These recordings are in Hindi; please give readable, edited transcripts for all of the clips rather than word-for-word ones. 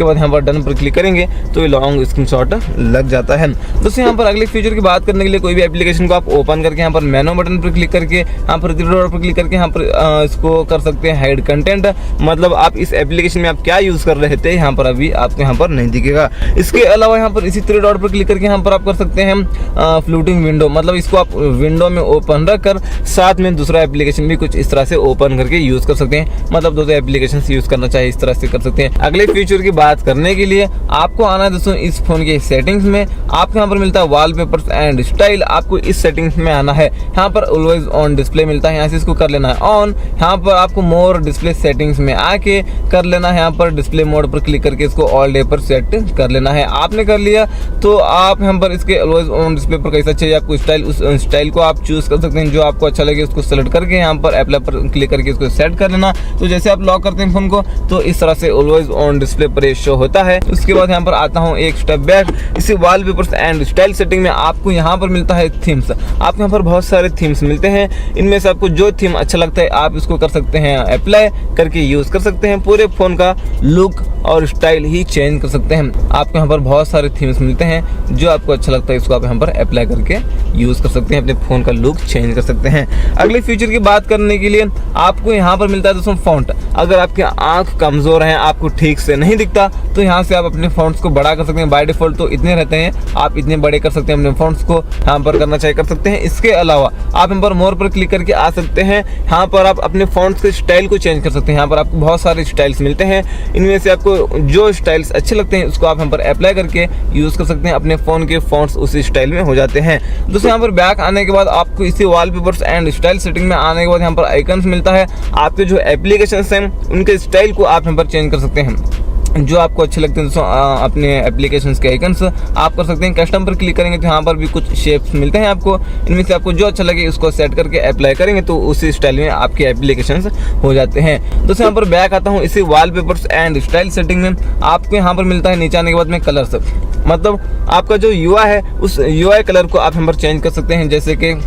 इसके बाद यहाँ पर डन पर क्लिक करेंगे तो ये लॉन्ग स्क्रीनशॉट लग जाता है। दोस्तों यहाँ पर अगले फीचर की बात करने के लिए कोई भी एप्लीकेशन को आप ओपन करके यहाँ पर मेनू बटन पर क्लिक करके यहाँ पर थ्री डॉट पर क्लिक करके यहाँ पर इसको कर सकते हैं हाइड कंटेंट, मतलब आप इस एप्लीकेशन में आप क्या यूज कर रहे थे यहाँ पर अभी आपको यहाँ पर नहीं दिखेगा। इसके अलावा यहाँ पर इसी थ्री डॉट पर क्लिक करके यहाँ पर आप कर सकते हैं फ्लोटिंग विंडो, मतलब इसको आप विंडो में ओपन रखकर साथ में दूसरा एप्लीकेशन भी कुछ इस तरह से ओपन करके यूज कर सकते हैं, मतलब दो एप्लीकेशन यूज करना चाहिए इस तरह से कर सकते हैं। अगले फीचर की बात करने के लिए आपको आना है दोस्तों इस फोन के सेटिंग्स में, आपको यहाँ पर मिलता है वॉलपेपर्स एंड स्टाइल, आपको इस सेटिंग्स में आना है। यहाँ पर ऑलवेज ऑन डिस्प्ले मिलता है, यहाँ से इसको कर लेना है ऑन। यहाँ पर आपको मोर डिस्प्ले सेटिंग्स में आके कर लेना है, यहाँ पर डिस्प्ले मोड पर क्लिक करके इसको ऑल डे पर सेट कर लेना है। आपने कर लिया तो आप यहाँ पर इसके ऑलवेज ऑन डिस्प्ले पर कैसा चाहिए आपको स्टाइल, उस स्टाइल को आप चूज कर सकते हैं, जो आपको अच्छा लगे उसको सेलेक्ट करके यहाँ पर अप्लाई पर क्लिक करके इसको सेट कर लेना। तो जैसे आप लॉक करते हैं फोन को तो इस तरह से ऑलवेज ऑन डिस्प्ले पर ये शो होता है। उसके बाद यहाँ पर आता हूँ एक स्टेप बैक, इसी वॉलपेपर्स एंड स्टाइल सेटिंग में आपको यहाँ पर मिलता है थीम्स। आपको यहाँ पर बहुत सारे थीम्स मिलते हैं, इनमें से आपको जो थीम अच्छा लगता है आप इसको कर सकते हैं अप्लाई करके यूज कर सकते हैं, पूरे फोन का लुक और स्टाइल ही चेंज कर सकते हैं। आपको यहाँ पर बहुत सारे थीम्स मिलते हैं, जो आपको अच्छा लगता है इसको आप यहाँ पर अप्लाई करके यूज कर सकते हैं, अपने फोन का लुक चेंज कर सकते हैं। अगले फीचर की बात करने के लिए आपको यहाँ पर मिलता है दोस्तों फॉन्ट। अगर आपकी आंख कमजोर है, आपको ठीक से नहीं दिखता, तो यहाँ से आप अपने फॉन्ट्स को बड़ा कर सकते हैं। बाय डिफॉल्ट तो इतने रहते हैं, आप इतने बड़े कर सकते हैं अपने फॉन्ट्स को, यहाँ पर करना चाहिए कर सकते हैं। इसके अलावा आप यहाँ पर मोर पर क्लिक करके आ सकते हैं, यहाँ पर आप अपने फॉन्ट्स के स्टाइल को चेंज कर सकते हैं। यहाँ पर आपको बहुत सारे स्टाइल्स मिलते हैं, इनमें से आपको जो स्टाइल्स अच्छे लगते हैं उसको आप यहाँ पर अप्लाई करके यूज कर सकते हैं, अपने फोन के फॉन्ट्स उसी स्टाइल में हो जाते हैं। दोस्तों यहाँ पर बैक आने के बाद आपको इसी वॉलपेपर्स एंड स्टाइल सेटिंग में आने के बाद यहाँ पर आइकन्स मिलता है, आपके जो एप्लीकेशंस हैं उनके स्टाइल को आप यहाँ पर चेंज कर सकते हैं, जो आपको अच्छे लगते हैं दोस्तों अपने एप्लीकेशंस के आइकन्स आप कर सकते हैं। कस्टम पर क्लिक करेंगे तो यहाँ पर भी कुछ शेप्स मिलते हैं आपको, इनमें से आपको जो अच्छा लगे उसको सेट करके अप्लाई करेंगे तो उसी स्टाइल में आपके एप्लीकेशंस हो जाते हैं। दोस्तों यहाँ पर बैक आता हूँ इसी वॉलपेपर्स एंड स्टाइल सेटिंग में, आपको यहाँ पर मिलता है नीचे आने के बाद में कलर्स, मतलब आपका जो UI है उस UI कलर को आप यहाँ पर चेंज कर सकते हैं। जैसे कि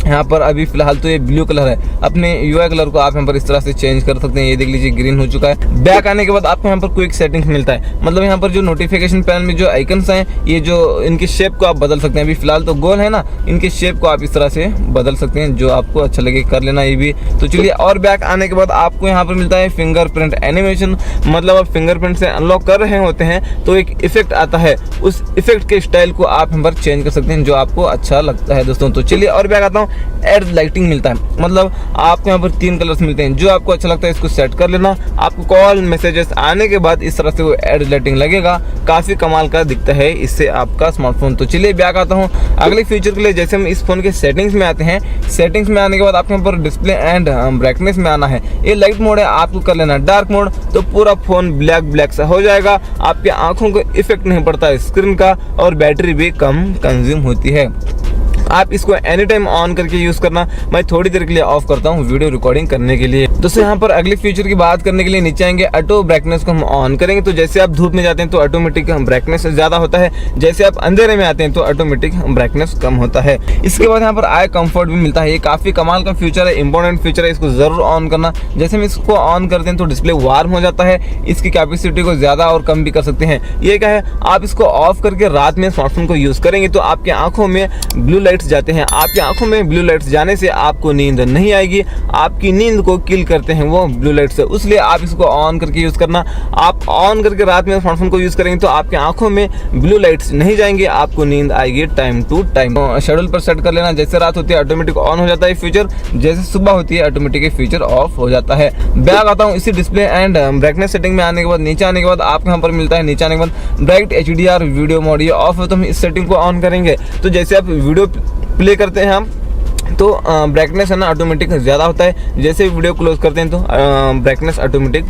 यहाँ पर अभी फिलहाल तो ये ब्लू कलर है, अपने UI कलर को आप यहाँ पर इस तरह से चेंज कर सकते हैं। ये देख लीजिए ग्रीन हो चुका है। बैक आने के बाद आपको यहाँ पर क्विक सेटिंग्स मिलता है, मतलब यहाँ पर जो नोटिफिकेशन पैनल में जो आइकन्स हैं ये जो इनकी शेप को आप बदल सकते हैं। अभी फिलहाल तो गोल है ना, इनके शेप को आप इस तरह से बदल सकते हैं, जो आपको अच्छा लगे कर लेना ये भी। तो चलिए, और बैक आने के बाद आपको यहाँ पर मिलता है फिंगरप्रिंट एनिमेशन, मतलब आप फिंगरप्रिंट से अनलॉक कर रहे होते हैं तो एक इफेक्ट आता है, उस इफेक्ट के स्टाइल को आप यहाँ पर चेंज कर सकते हैं, जो आपको अच्छा लगता है दोस्तों। तो चलिए और बैक आता हूँ, एड लाइटिंग मिलता है, मतलब आपको यहाँ पर 3 कलर्स मिलते हैं, जो आपको अच्छा लगता है इसको सेट कर लेना। आपको कॉल मैसेजेस आने के बाद इस तरह से वो एड लाइटिंग लगेगा, काफी कमाल का दिखता है इससे आपका स्मार्टफोन। तो चलिए बैक आता हूँ अगले फीचर के लिए। जैसे हम इस फोन के सेटिंग्स में आते हैं, सेटिंग्स में आने के बाद आपको यहाँ पर डिस्प्ले एंड ब्राइटनेस में आना है। ये लाइट मोड है, आपको कर लेना डार्क मोड, तो पूरा फोन ब्लैक सा हो जाएगा, आपकी आंखों को इफेक्ट नहीं पड़ता है स्क्रीन का, और बैटरी भी कम कंज्यूम होती है। आप इसको एनी टाइम ऑन करके यूज करना। मैं थोड़ी देर के लिए ऑफ करता हूँ वीडियो रिकॉर्डिंग करने के लिए। दोस्तों यहाँ पर अगले फीचर की बात करने के लिए नीचे आएंगे, ऑटो ब्राइटनेस को हम ऑन करेंगे तो जैसे आप धूप में जाते हैं तो ऑटोमेटिक ब्राइटनेस ज्यादा होता है, जैसे आप अंधेरे में आते हैं तो ऑटोमेटिक ब्राइटनेस कम होता है। इसके बाद यहाँ पर आई कंफर्ट भी मिलता है, ये काफी कमाल का फीचर है, इंपॉर्टेंट फीचर है, इसको जरूर ऑन करना। जैसे हम इसको ऑन करते हैं तो डिस्प्ले वार्म हो जाता है, इसकी कैपेसिटी को ज्यादा और कम भी कर सकते हैं। ये क्या है, आप इसको ऑफ करके रात में स्मार्टफोन को यूज करेंगे तो आपकी आंखों में ब्लू लाइट्स जाते हैं, आपकी आंखों में ब्लू लाइट्स जाने से आपको नींद नहीं आएगी, आपकी नींद को किल करते हैं वो ब्लू लाइट्स, इसलिए आप इसको ऑन करके यूज करना। आप ऑन करके रात में स्मार्टफोन को यूज करेंगे तो आपकी आंखों में ब्लू लाइट्स नहीं जाएंगे, आपको नींद आएगी टाइम टू टाइम। शेड्यूल पर सेट कर लेना, जैसे रात होती है ऑटोमेटिक ऑन हो जाता है फीचर, जैसे सुबह होती है ऑटोमेटिक फीचर ऑफ हो जाता है। बैक आता हूँ इसी डिस्प्ले एंड ब्राइटनेस सेटिंग में आने के बाद नीचे आने के बाद आपको यहाँ पर मिलता है, नीचे आने के बाद ब्राइट HDR वीडियो मोड, ये ऑफ है तो हम इस सेटिंग को ऑन करेंगे तो जैसे आप वीडियो प्ले करते हैं हम तो ब्राइटनेस है ना ऑटोमेटिक ज़्यादा होता है, जैसे वीडियो क्लोज करते हैं तो ब्राइटनेस ऑटोमेटिक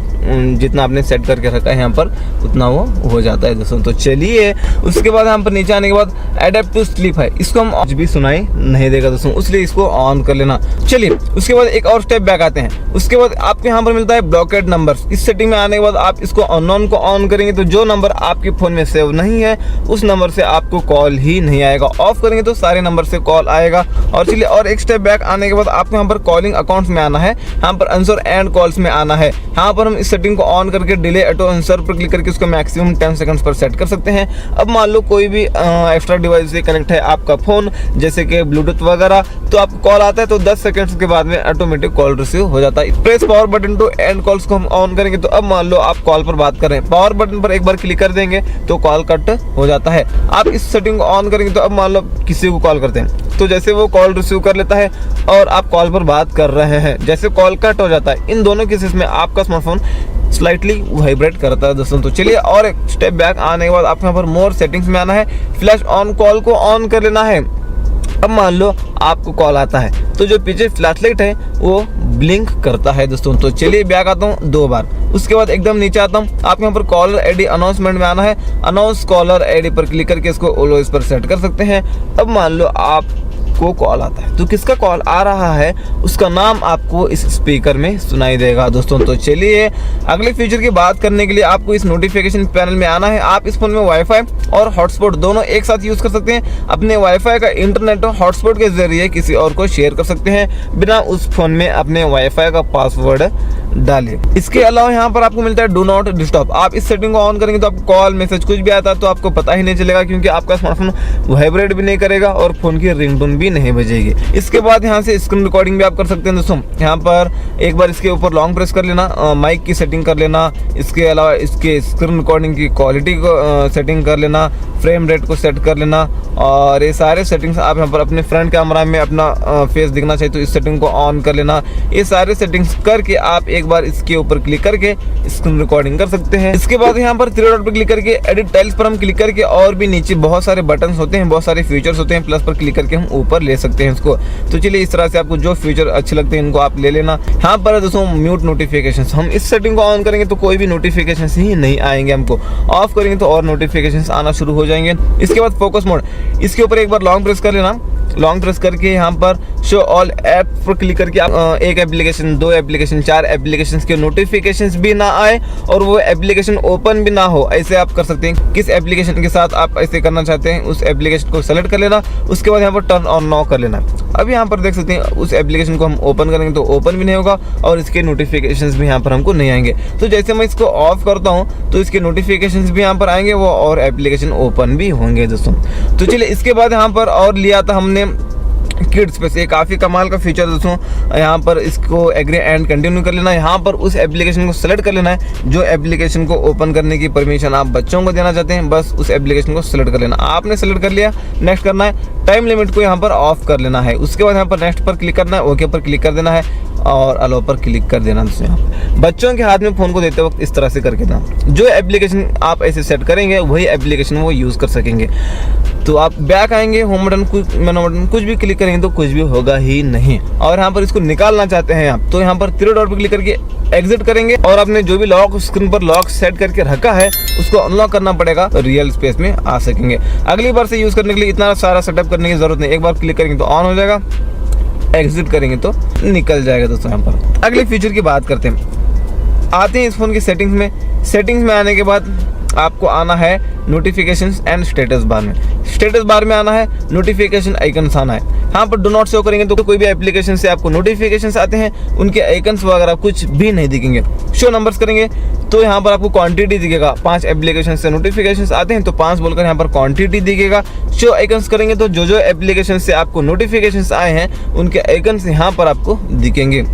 जितना आपने सेट करके रखा है यहाँ पर उतना वो हो जाता है दोस्तों। तो चलिए उसके बाद यहाँ पर नीचे आने के बाद अडेप्ट टू स्लीप है, इसको हम आज भी सुनाई नहीं देगा दोस्तों, इसलिए इसको ऑन कर लेना। चलिए उसके बाद एक और स्टेप बैक आते हैं, उसके बाद आपको यहाँ पर मिलता है ब्लॉकेड नंबर्स। इस सेटिंग में आने के बाद आप इसको अननोन को ऑन करेंगे तो जो नंबर आपके फोन में सेव नहीं है उस नंबर से आपको कॉल ही नहीं आएगा, ऑफ करेंगे तो सारे नंबर से कॉल आएगा। और चलिए और एक एक स्टेप बैक आने के बाद आपको यहाँ पर कॉलिंग अकाउंट्स में आना है, यहाँ पर आंसर एंड कॉल्स में आना है। यहाँ पर हम इस सेटिंग को ऑन करके डिले ऑटो आंसर पर क्लिक करके उसको मैक्सिमम 10 सेकंड्स पर सेट कर सकते हैं। अब मान लो कोई भी एक्स्ट्रा डिवाइस से कनेक्ट है आपका फोन, जैसे कि ब्लूटूथ वगैरह, तो आपको कॉल आता है तो 10 सेकंड्स के बाद में ऑटोमेटिक कॉल रिसीव हो जाता है। Press power button to end calls को हम ऑन करेंगे तो अब मान लो आप कॉल पर बात कर रहे हैं, पावर बटन पर एक बार क्लिक कर देंगे तो कॉल कट हो जाता है। आप इस सेटिंग को ऑन करेंगे तो अब मान लो किसी को कॉल करते हैं तो जैसे वो कॉल रिसीव कर लेता है और आप कॉल पर बात कर रहे हैं, जैसे कॉल कट हो जाता है। इन दोनों केसेस में आपका स्मार्टफोन स्लाइटली वाइब्रेट करता है दोस्तों। तो चलिए और एक स्टेप बैक आने के बाद आपको यहाँ पर मोर सेटिंग्स में आना है, फ्लैश ऑन कॉल को ऑन कर लेना है। अब मान लो आपको कॉल आता है तो जो पीछे फ्लैश लाइट है वो ब्लिंक करता है दोस्तों। तो चलिए बैक आता हूँ 2 बार, उसके बाद एकदम नीचे आता हूँ, आपको यहाँ पर कॉलर आईडी अनाउंसमेंट में आना है, अनाउंस कॉलर आईडी पर क्लिक करके इसको ऑलवेज पर सेट कर सकते हैं। अब मान लो आप को कॉल आता है तो किसका कॉल आ रहा है उसका नाम आपको इस स्पीकर में सुनाई देगा दोस्तों। तो चलिए अगले फीचर की बात करने के लिए आपको इस नोटिफिकेशन पैनल में आना है। आप इस फोन में वाईफाई और हॉटस्पॉट दोनों एक साथ यूज कर सकते हैं। अपने वाईफाई का इंटरनेट और हॉटस्पॉट के जरिए किसी और को शेयर कर सकते हैं बिना उस फोन में अपने वाईफाई का पासवर्ड डालिए। इसके अलावा यहाँ पर आपको मिलता है डू नॉट डिस्टर्ब। आप इस सेटिंग को ऑन करेंगे तो आपको कॉल मैसेज कुछ भी आता है तो आपको पता ही नहीं चलेगा, क्योंकि आपका स्मार्टफोन वाइब्रेट भी नहीं करेगा और फोन की रिंगटोन भी नहीं बजेगी। इसके बाद यहाँ से स्क्रीन रिकॉर्डिंग भी आप कर सकते हैं दोस्तों। यहाँ पर एक बार इसके ऊपर लॉन्ग प्रेस कर लेना, माइक की सेटिंग कर लेना, इसके अलावा इसके स्क्रीन रिकॉर्डिंग की क्वालिटी को सेटिंग कर लेना, फ्रेम रेट को सेट कर लेना, और ये सारे सेटिंग्स आप यहाँ पर अपने फ्रंट कैमरा में अपना फेस दिखना चाहिए तो इस सेटिंग को ऑन कर लेना। ये सारे सेटिंग्स करके आप एक बार इसके ऊपर क्लिक करके स्क्रीन रिकॉर्डिंग कर सकते हैं। इसके बाद यहाँ पर 3 डॉट पर क्लिक करके एडिट टाइल्स पर हम क्लिक करके और भी नीचे बहुत सारे बटन्स होते हैं, बहुत सारे फीचर्स होते हैं, प्लस पर क्लिक करके हम ऊपर ले सकते हैं इसको। तो चलिए इस तरह से आपको जो फीचर अच्छे लगते हैं इनको आप ले लेना। यहाँ पर दोस्तों म्यूट नोटिफिकेशन, हम इस सेटिंग को ऑन करेंगे तो कोई भी नोटिफिकेशन ही नहीं आएंगे, हमको ऑफ करेंगे तो और नोटिफिकेशन आना शुरू हो जाएंगे। इसके बाद फोकस मोड, इसके ऊपर एक बार लॉन्ग प्रेस कर लेना, लॉन्ग प्रेस करके यहाँ पर शो ऑल ऐप पर क्लिक करके आप एक एप्लीकेशन, 2 एप्लीकेशन, 4 एप्लीकेशंस के नोटिफिकेशंस भी ना आए और वो एप्लीकेशन ओपन भी ना हो, ऐसे आप कर सकते हैं। किस एप्लीकेशन के साथ आप ऐसे करना चाहते हैं उस एप्लीकेशन को सेलेक्ट कर लेना, उसके बाद यहाँ पर टर्न ऑन नाउ कर लेना। अब यहाँ पर देख सकते हैं उस एप्लीकेशन को हम ओपन करेंगे तो ओपन भी नहीं होगा और इसके नोटिफिकेशंस भी यहाँ पर हमको नहीं आएंगे। तो जैसे मैं इसको ऑफ करता हूँ तो इसके नोटिफिकेशंस भी यहाँ पर आएंगे वो और एप्लीकेशन ओपन भी होंगे दोस्तों। तो चलिए इसके बाद यहाँ पर और लिया था हमने किड्स पे से, काफ़ी कमाल का फीचर दोस्तों। यहाँ पर इसको एग्री एंड कंटिन्यू कर लेना, यहाँ पर उस एप्लीकेशन को सेलेक्ट कर लेना है जो एप्लीकेशन को ओपन करने की परमिशन आप बच्चों को देना चाहते हैं, बस उस एप्लीकेशन को सेलेक्ट कर लेना। आपने सेलेक्ट कर लिया, नेक्स्ट करना है, टाइम लिमिट को यहाँ पर ऑफ कर लेना है। उसके बाद यहाँ पर नेक्स्ट पर क्लिक करना है, ओके पर क्लिक कर देना है और अलो पर क्लिक कर देना दोस्तों। यहाँ बच्चों के हाथ में फ़ोन को देते वक्त इस तरह से करके देना, जो एप्लीकेशन आप ऐसे सेट करेंगे वही एप्लीकेशन वो यूज़ कर सकेंगे। तो आप बैक आएंगे, होम बटन, मेनू बटन कुछ भी क्लिक करेंगे तो कुछ भी होगा ही नहीं। और यहाँ पर इसको निकालना चाहते हैं आप तो यहाँ पर 3 डॉट पर क्लिक करके एग्जिट करेंगे और आपने जो भी लॉक स्क्रीन पर लॉक सेट करके रखा है उसको अनलॉक करना पड़ेगा, तो रियल स्पेस में आ सकेंगे। अगली बार से यूज़ करने के लिए इतना सारा सेटअप करने की जरूरत नहीं, एक बार क्लिक करेंगे तो ऑन हो जाएगा, एग्जिट करेंगे तो निकल जाएगा दोस्तों। यहाँ पर अगले फीचर की बात करते हैं, आते हैं इस फोन की सेटिंग्स में। सेटिंग्स में आने के बाद आपको आना है नोटिफिकेशंस एंड स्टेटस बार में। स्टेटस बार में आना है, नोटिफिकेशन आइकन्स आना है। यहाँ पर डू नॉट शो करेंगे तो कोई भी एप्लीकेशन से आपको नोटिफिकेशंस आते हैं उनके आइकन्स वगैरह कुछ भी नहीं दिखेंगे। शो नंबर्स करेंगे तो यहाँ पर आपको क्वांटिटी दिखेगा, 5 एप्लीकेशन से नोटिफिकेशंस आते हैं तो 5 बोलकर यहाँ पर क्वांटिटी दिखेगा। शो आइकन्स करेंगे तो जो एप्लीकेशन से आपको नोटिफिकेशंस आए हैं उनके आइकन्स यहाँ पर आपको दिखेंगे।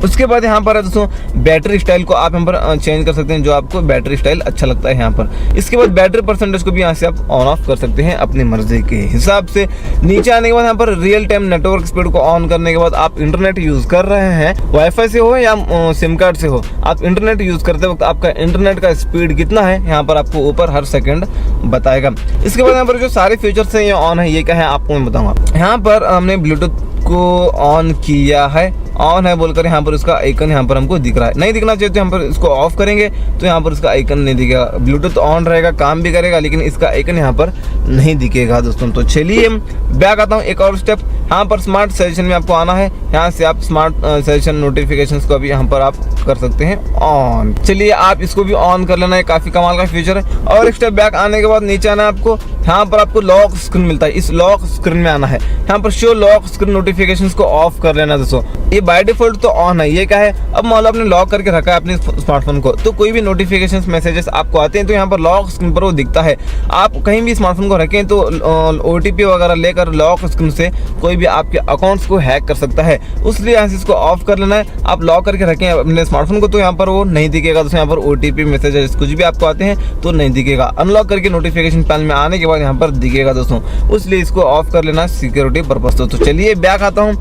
उसके बाद यहाँ पर है दोस्तों बैटरी स्टाइल को आप यहाँ पर चेंज कर सकते हैं, जो आपको बैटरी स्टाइल अच्छा लगता है यहाँ पर। इसके बाद बैटरी परसेंटेज को भी यहाँ से आप ऑन ऑफ कर सकते हैं अपनी मर्जी के हिसाब से। नीचे आने के बाद यहाँ पर रियल टाइम नेटवर्क स्पीड को ऑन करने के बाद आप इंटरनेट यूज़ कर रहे हैं, वाईफाई से हो या सिम कार्ड से हो, आप इंटरनेट यूज़ करते वक्त आपका इंटरनेट का स्पीड कितना है यहाँ पर आपको ऊपर हर सेकेंड बताएगा। इसके बाद यहाँ पर जो सारे फीचर्स हैं ये ऑन है, ये क्या है आपको मैं बताऊँगा। यहाँ पर हमने ब्लूटूथ को ऑन किया है, ऑन है बोलकर यहाँ पर उसका आइकन यहाँ पर हमको दिख रहा है, नहीं दिखना चाहिए तो यहाँ पर इसको ऑफ करेंगे तो यहाँ पर इसका आइकन नहीं दिखेगा। ब्लूटूथ ऑन रहेगा, काम भी करेगा, लेकिन इसका आइकन यहाँ पर नहीं दिखेगा दोस्तों। तो चलिए बैक आता हूँ, एक और स्टेप, यहाँ पर स्मार्ट सजेशन में आपको आना है। यहाँ से आप स्मार्ट सजेशन नोटिफिकेशंस को भी यहाँ पर आप कर सकते हैं ऑन। चलिए आप इसको भी ऑन कर लेना है, काफ़ी कमाल का फीचर है। और एक स्टेप बैक आने के बाद नीचे आना है आपको, यहाँ पर आपको लॉक स्क्रीन मिलता है, इस लॉक स्क्रीन में आना है। यहाँ पर शो लॉक स्क्रीन नोटिफिकेशंस को ऑफ कर लेना दोस्तों। ये बाय डिफॉल्ट तो ऑन है। ये क्या है, अब मान लो आपने लॉक करके रखा है अपने स्मार्टफोन को, तो कोई भी नोटिफिकेशन मैसेजेस आपको आते हैं तो यहाँ पर लॉक स्क्रीन पर वो दिखता है। आप कहीं भी स्मार्टफोन को रखें तो OTP वगैरह लेकर लॉक स्क्रीन से कोई भी आपके अकाउंट्स को हैक कर सकता है, इसलिए यहाँ से इसको ऑफ कर लेना है। आप लॉक करके रखें अपने स्मार्टफोन को तो यहाँ पर वो नहीं दिखेगा दोस्तों। यहाँ पर OTP मैसेजेस कुछ भी आपको आते हैं तो नहीं दिखेगा। अनलॉक करके नोटिफिकेशन पैनल में आने के बाद यहाँ पर दिखेगा दोस्तों, इसलिए इसको ऑफ कर लेना सिक्योरिटी पर्पस। तो चलिए बैक आता हूँ।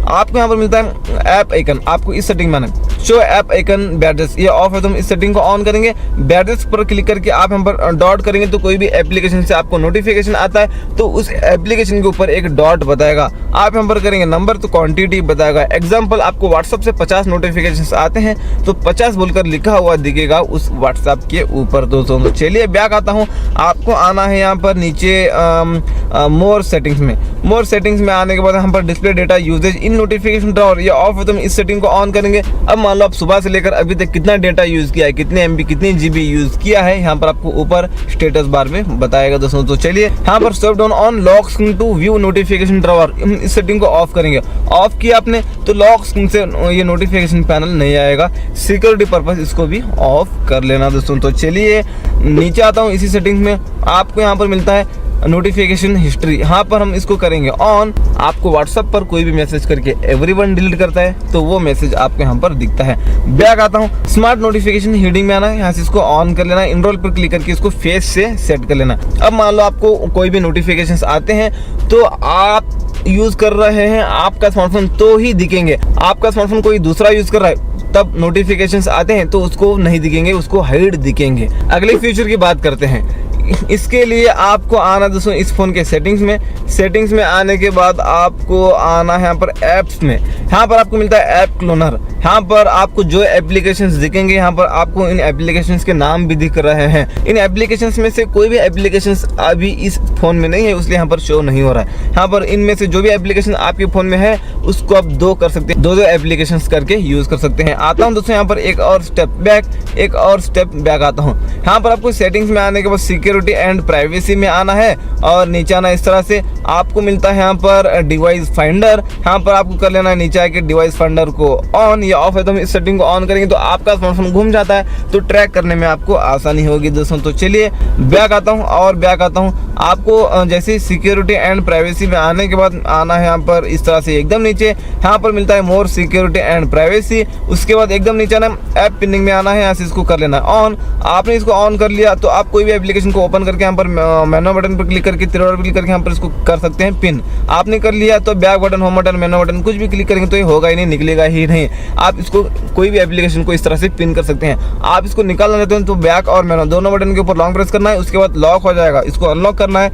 आपको यहाँ पर मिलता है ऐप आइकन, आपको इस सेटिंग में शो ऐप आइकन बैडजेस, ये ऑफ है तो हम इस सेटिंग को ऑन करेंगे। बैडजेस पर क्लिक करके आप यहाँ पर डॉट करेंगे तो कोई भी एप्लीकेशन से आपको नोटिफिकेशन आता है तो उस एप्लीकेशन के ऊपर एक डॉट बताएगा। आप यहाँ पर करेंगे नंबर तो क्वांटिटी बताएगा। एग्जाम्पल आपको व्हाट्सएप से 50 नोटिफिकेशन आते हैं तो 50 बोलकर लिखा हुआ दिखेगा उस व्हाट्सएप के ऊपर दोस्तों। तो चलिए बैक आता हूँ। आपको आना है यहाँ पर नीचे मोर सेटिंग्स में। मोर सेटिंग्स में आने के बाद यहाँ पर display data usage in notification drawer, ये ऑफ है तो हम इस सेटिंग को ऑन करेंगे। अब मान लो आप सुबह से लेकर अभी तक कितना डेटा यूज किया है, कितने MB कितनी GB यूज किया है, यहाँ पर आपको ऊपर स्टेटस बार में बताएगा दोस्तों। तो चलिए यहाँ पर swipe down on lock screen to view notification drawer, इस सेटिंग को ऑफ करेंगे। ऑफ किया आपने तो लॉक स्क्रीन से ये नोटिफिकेशन पैनल नहीं आएगा। सिक्योरिटी पर्पस इसको भी ऑफ कर लेना दोस्तों। तो चलिए नीचे आता हूँ। इसी सेटिंग्स में आपको यहाँ पर मिलता है नोटिफिकेशन हिस्ट्री, यहाँ पर हम इसको करेंगे ऑन। आपको व्हाट्सएप पर कोई भी मैसेज करके एवरीवन डिलीट करता है तो वो मैसेज आपको यहाँ पर दिखता है। बैक आता हूँ। स्मार्ट नोटिफिकेशन हेडिंग में आना है, यहाँ से इसको ऑन कर लेना है। इनरोल पर क्लिक करके इसको फेस से सेट कर लेना। अब मान लो आपको कोई भी नोटिफिकेशन आते हैं तो आप यूज कर रहे हैं आपका स्मार्टफोन तो ही दिखेंगे। आपका स्मार्टफोन कोई दूसरा यूज कर रहा है तब नोटिफिकेशंस आते हैं तो उसको नहीं दिखेंगे, उसको हाइड दिखेंगे। अगले फीचर की बात करते हैं। इसके लिए आपको आना दोस्तों इस फोन के सेटिंग्स में। सेटिंग्स में आने के बाद आपको आना है यहाँ पर ऐप्स में। यहाँ पर आपको मिलता है ऐप क्लोनर। यहाँ पर आपको जो एप्लीकेशंस दिखेंगे यहाँ पर आपको इन एप्लीकेशंस के नाम भी दिख रहे हैं। इन एप्लीकेशंस में से कोई भी एप्लीकेशंस अभी इस फोन में नहीं है इसलिए यहाँ पर शो नहीं हो रहा है। यहाँ पर इनमें से जो भी एप्लीकेशन आपके फोन में है उसको आप दो कर सकते हैं, दो एप्लीकेशंस करके यूज कर सकते हैं। आता हूँ दोस्तों यहाँ पर एक और स्टेप बैक आता हूँ। यहाँ पर आपको सेटिंग्स में आने के बाद सिक्योरिटी एंड प्राइवेसी में आना है और नीचे आना इस तरह से। आपको मिलता है यहाँ पर डिवाइस फाइंडर, यहाँ पर आपको कर लेना है नीचे आके डिवाइस फाइंडर को ऑन या ऑफ है तो हम इस सेटिंग को ऑन करेंगे तो आपका स्मार्टफोन घूम जाता है तो ट्रैक करने में आपको आसानी होगी दोस्तों। तो चलिए बैक आता हूँ। आपको जैसे सिक्योरिटी एंड प्राइवेसी में आने के बाद आना है यहाँ पर इस तरह से एकदम नीचे। यहाँ पर मिलता है मोर सिक्योरिटी एंड प्राइवेसी। उसके बाद एकदम नीचे आना ऐप पिनिंग में आना है, यहाँ से इसको कर लेना है ऑन। आपने इसको ऑन कर लिया तो आप कोई भी एप्लीकेशन को ओपन करके यहाँ पर मेनू बटन पर क्लिक करके तिरवा पर क्लिक करके यहाँ पर इसको कर सकते हैं पिन। आपने कर लिया तो बैक बटन, होम बटन, मेनू बटन कुछ भी क्लिक करेंगे तो ये होगा ही नहीं, निकलेगा ही नहीं। आप इसको कोई भी एप्लीकेशन को इस तरह से पिन कर सकते हैं। आप इसको निकालना चाहते हैं तो बैक और मेनू दोनों बटन के ऊपर लॉन्ग प्रेस करना है, उसके बाद लॉक हो जाएगा। इसको अनलॉक करना है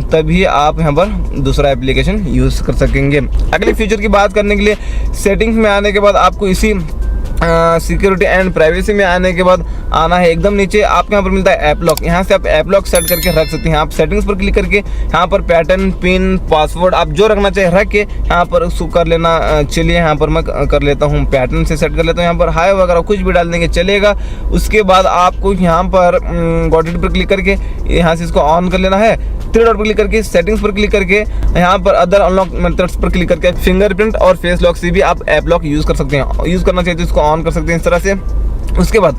तभी आप यहाँ पर दूसरा एप्लीकेशन यूज कर सकेंगे। अगले फीचर की बात करने के लिए सेटिंग्स में आने के बाद आपको इसी सिक्योरिटी एंड प्राइवेसी में आने के बाद आना है एकदम नीचे। आपको यहाँ पर मिलता है ऐप लॉक, यहाँ से आप ऐप लॉक सेट करके रख सकते हैं। आप सेटिंग्स पर क्लिक करके यहाँ पर पैटर्न, पिन, पासवर्ड आप जो रखना चाहिए रख के यहाँ पर उसको कर लेना। चलिए यहाँ पर मैं कर लेता हूँ, पैटर्न से सेट कर लेता हूँ। यहाँ पर हाई वगैरह कुछ भी डाल देंगे चलेगा। उसके बाद आपको यहाँ पर गॉट इट पर क्लिक करके यहाँ से इसको ऑन कर लेना है। थ्री डॉट पर क्लिक करके सेटिंग्स पर क्लिक करके यहाँ पर अदर अनलॉक मेथड्स पर क्लिक करके फिंगरप्रिंट और फेस लॉक से भी आप ऐप लॉक यूज कर सकते हैं। यूज करना चाहिए तो इसको ऑन कर सकते हैं इस तरह से। उसके बाद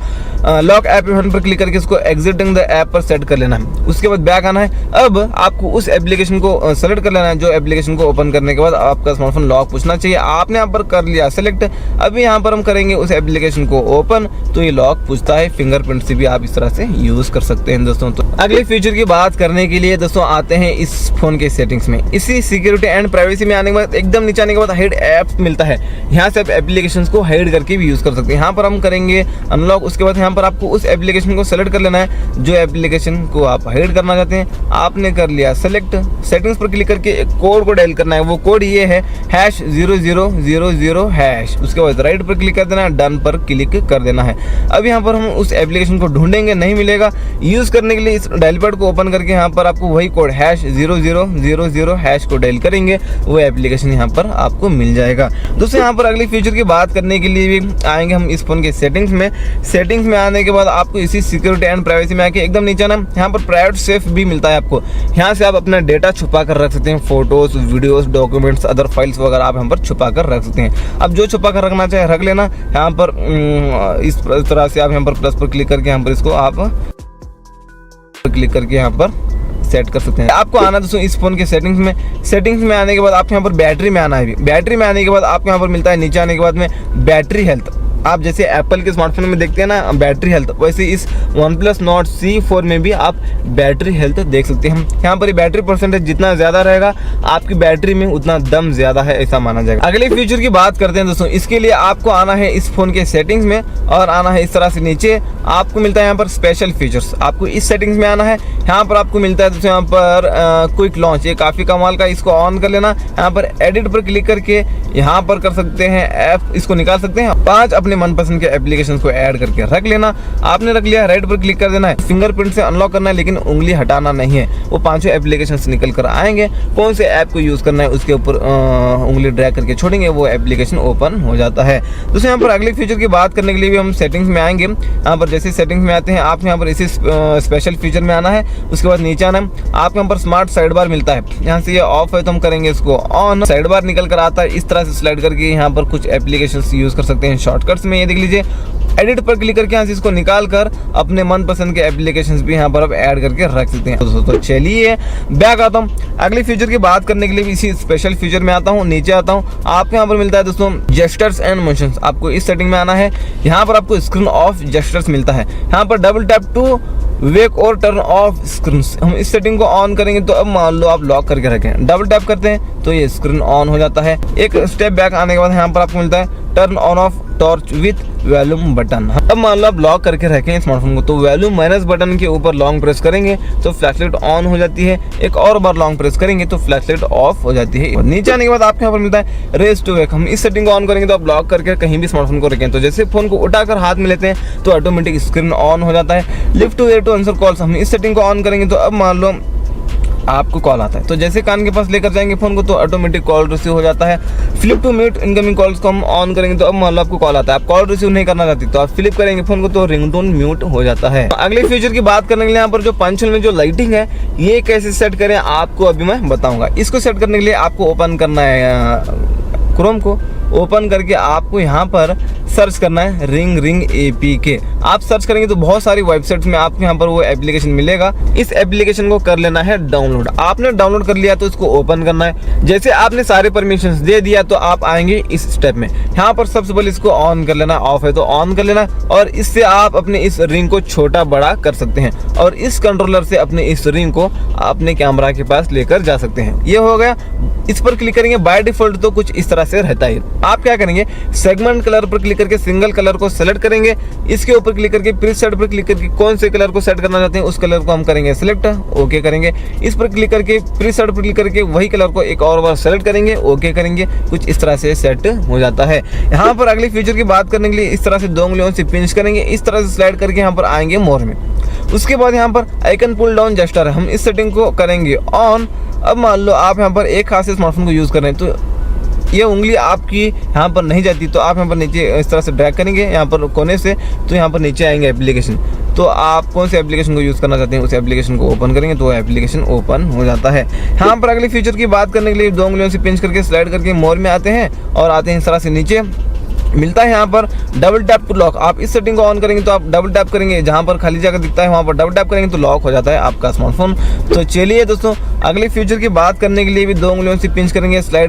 लॉक ऐप इवेंट पर क्लिक करके इसको एग्जिटिंग द ऐप पर सेट कर लेना है। उसके बाद बैक आना है। अब आपको उस एप्लीकेशन को सेलेक्ट कर लेना है जो एप्लीकेशन को ओपन करने के बाद आपका स्मार्टफोन लॉक पूछना चाहिए। आपने यहाँ पर कर लिया सेलेक्ट। अभी यहाँ पर हम करेंगे उस एप्लीकेशन को ओपन तो ये लॉक पूछता है। फिंगरप्रिंट से भी आप इस तरह से यूज कर सकते हैं दोस्तों। तो अगले फीचर की बात करने के लिए दोस्तों आते हैं इस फोन के सेटिंग्स में। इसी सिक्योरिटी एंड प्राइवेसी में आने के बाद एकदम नीचे आने के बाद हाइड ऐप मिलता है। यहाँ से आप एप्लीकेशन को हाइड करके भी यूज कर सकते हैं। यहाँ पर हम करेंगे अनलॉक। उसके बाद यहाँ पर आपको उस एप्लीकेशन को सेलेक्ट कर लेना है जो एप्लीकेशन को आप हाइड करना चाहते हैं। आपने कर लिया सेलेक्ट। सेटिंग्स पर क्लिक करके एक कोड को डायल करना है। वो कोड ये है #0000#। उसके बाद राइट पर क्लिक कर देना है, डन पर क्लिक कर देना है। अब यहाँ पर हम उस एप्लीकेशन को ढूंढेंगे, नहीं मिलेगा। यूज करने के लिए इस डायल पैड को ओपन करके यहाँ पर आपको वही कोड #0000# को डायल करेंगे, वो एप्लीकेशन यहाँ पर आपको मिल जाएगा। दोस्तों यहाँ पर अगले फीचर की बात करने के लिए भी आएंगे हम इस फोन के सेटिंग्स में। सेटिंग्स में में आने के बाद आपको इसी सिक्योरिटी एंड प्राइवेसी में आके एकदम नीचे ना यहाँ पर प्राइवेट सेफ भी मिलता है आपको। यहाँ से आप अपना डेटा छुपा कर रख सकते हैं, photos, videos, documents, other files वगैरह आप यहाँ पर छुपा कर रख सकते हैं। अब जो छुपा कर रखना चाहे रख लेना। यहाँ पर इस तरह से आप यहाँ पर प्लस पर क्लिक करके यहाँ पर इसको आप क्लिक करके यहाँ पर सेट कर सकते हैं। आपको आना दोस्तों इस फोन के सेटिंग्स में आने के बाद आपको यहाँ पर बैटरी में आना है। बैटरी में आने के बाद आपको यहाँ पर मिलता है नीचे आने के बाद में बैटरी हेल्थ। आप जैसे एप्पल के स्मार्टफोन में देखते हैं ना बैटरी हेल्थ, वैसे इस OnePlus Nord C4 में भी आप बैटरी हेल्थ देख सकते हैं। यहाँ पर बैटरी परसेंटेज जितना ज़्यादा रहेगा आपकी बैटरी में उतना दम ज़्यादा है, ऐसा माना जाएगा। अगले फीचर की बात करते हैं दोस्तों। इसके लिए आपको आना है इस फोन के सेटिंग्स में और आना है इस तरह से नीचे। आपको मिलता है यहाँ पर स्पेशल फीचर्स, आपको इस सेटिंग्स में आना है। यहाँ पर आपको मिलता है दोस्तों यहाँ पर क्विक लॉन्च, ये काफ़ी कमाल का, इसको ऑन कर लेना। यहाँ पर एडिट पर क्लिक करके यहाँ पर कर सकते हैं ऐप, इसको निकाल सकते हैं। 5 अपने मनपसंद के एप्लीकेशंस को ऐड करके रख लेना। आपने रख लिया, राइट पर क्लिक कर देना है। फिंगरप्रिंट से अनलॉक करना है लेकिन उंगली हटाना नहीं है, वो 5 एप्लीकेशंस निकल कर आएंगे। कौन से ऐप को यूज़ करना है उसके ऊपर उंगली ड्रैग करके छोड़ेंगे, वो एप्लीकेशन ओपन हो जाता है। दोस्तों यहाँ पर अगले फीचर की बात करने के लिए भी हम सेटिंग्स में आएंगे। यहाँ पर जैसे सेटिंग्स में आते हैं आप यहाँ पर इसी स्पेशल फीचर में आना है। उसके बाद नीचे आना है, आपको यहाँ पर स्मार्ट साइड बार मिलता है। यहाँ से ये ऑफ है तो हम करेंगे इसको ऑन। साइड बार निकल कर आता है, इस तरह से स्लाइड करके यहाँ पर कुछ एप्लीकेशंस यूज़ कर सकते हैं शॉर्टकट्स में। ये देख लीजिए, एडिट पर क्लिक करके यहाँ से इसको निकाल कर अपने मनपसंद के एप्लीकेशंस भी यहाँ पर आप ऐड करके रख सकते हैं। तो चलिए बैक आता हूँ। अगली फीचर की बात करने के लिए इसी स्पेशल फीचर में आता हूँ। नीचे आता हूँ, आपको यहाँ पर मिलता है दोस्तों जेस्चर्स एंड मोशंस। आपको इस सेटिंग में आना है। यहाँ पर आपको स्क्रीन ऑफ जेस्चर्स मिलता है। यहाँ पर डबल टैप टू वेक और टर्न ऑफ स्क्रीन, हम इस सेटिंग को ऑन करेंगे तो अब मान लो आप लॉक करके रखें, डबल टैप करते हैं तो ये स्क्रीन ऑन हो जाता है। एक स्टेप बैक आने के बाद यहाँ पर आपको मिलता है turn on off torch with volume button. अब मान लो आप लॉक करके रखें स्मार्टफोन को, तो वॉल्यूम माइनस बटन के ऊपर लॉन्ग प्रेस करेंगे तो फ्लैशलाइट ऑन हो जाती है। एक और बार लॉन्ग प्रेस करेंगे तो फ्लैशलाइट ऑफ हो जाती है। नीचे आने के बाद आपको यहाँ पर मिलता है रेज टू वेक। हम इस सेटिंग को ऑन करेंगे तो आप लॉक करके कहीं भी स्मार्टफोन को रखें, तो जैसे फोन को उठाकर हाथ में लेते हैं तो ऑटोमेटिक स्क्रीन ऑन हो जाता है। Lift to ear to answer calls, हम इस सेटिंग को ऑन करेंगे तो अब मान लो आपको कॉल आता है तो जैसे कान के पास लेकर जाएंगे फोन को तो ऑटोमेटिक कॉल रिसीव हो जाता है। Flip to mute incoming calls को हम ऑन करेंगे तो अब मान लो आपको कॉल आता है, आप कॉल रिसीव नहीं करना चाहती तो आप फ्लिप करेंगे फोन को तो रिंगटोन म्यूट हो जाता है। अगले फीचर की बात करने के लिए यहाँ पर जो पंचल में जो लाइटिंग है ये कैसे सेट करें आपको अभी मैं बताऊंगा। इसको सेट करने के लिए आपको ओपन करना है क्रोम को, ओपन करके आपको यहाँ पर सर्च करना है रिंग APK। आप सर्च करेंगे तो बहुत सारी वेबसाइट्स में आपको यहाँ पर वो एप्लीकेशन मिलेगा। इस एप्लीकेशन को कर लेना है डाउनलोड। आपने डाउनलोड कर लिया तो इसको ओपन करना है। जैसे आपने सारे परमिशंस दे दिया तो आप आएंगे इस स्टेप में। यहाँ पर सबसे पहले इसको ऑन कर लेना, ऑफ है तो ऑन कर लेना और इससे आप अपने इस रिंग को छोटा बड़ा कर सकते हैं और इस कंट्रोलर से अपने इस रिंग को अपने कैमरा के पास लेकर जा सकते हैं। ये हो गया। इस पर क्लिक करेंगे, बाय डिफॉल्ट तो कुछ इस तरह से रहता है। आप क्या करेंगे, सेगमेंट कलर पर क्लिक करके सिंगल कलर को सेलेक्ट करेंगे। इसके ऊपर क्लिक करके प्रीसेट पर क्लिक करके कौन से कलर को सेट करना चाहते हैं उस कलर को हम करेंगे सिलेक्ट, ओके करेंगे। इस पर क्लिक करके प्रीसेट पर क्लिक करके वही कलर को एक और बार सेलेक्ट करेंगे, ओके करेंगे। कुछ इस तरह से सेट हो जाता है। यहाँ पर अगले फीचर की बात करने के लिए इस तरह से 2 उंगलियों से पिंच करेंगे, इस तरह से स्लाइड करके यहाँ पर आएंगे मोर में। उसके बाद यहाँ पर आइकन पुल डाउन जेस्चर है, हम इस सेटिंग को करेंगे ऑन। अब मान लो आप यहाँ पर एक हाथ से स्मार्टफोन को यूज़ कर रहे हैं तो ये उंगली आपकी यहाँ पर नहीं जाती तो आप यहाँ पर नीचे इस तरह से ड्रैग करेंगे यहाँ पर कोने से तो यहाँ पर नीचे आएंगे एप्लीकेशन। तो आप कौन से एप्लीकेशन को यूज़ करना चाहते हैं उस एप्लीकेशन को ओपन करेंगे तो एप्लीकेशन ओपन हो जाता है। यहाँ पर अगले फीचर की बात करने के लिए 2 उंगलियों से पिंच करके स्लाइड करके मोर में आते हैं और आते हैं इस तरह से नीचे मिलता है यहाँ पर डबल टैप टू लॉक। आप इस सेटिंग को ऑन करेंगे तो आप डबल टैप करेंगे, जहाँ पर खाली जगह दिखता है वहाँ पर डबल टैप करेंगे तो लॉक हो जाता है आपका स्मार्टफोन। तो चलिए दोस्तों अगले फीचर की बात करने के लिए भी 2 उंगलियों से पिंच करेंगे स्लाइड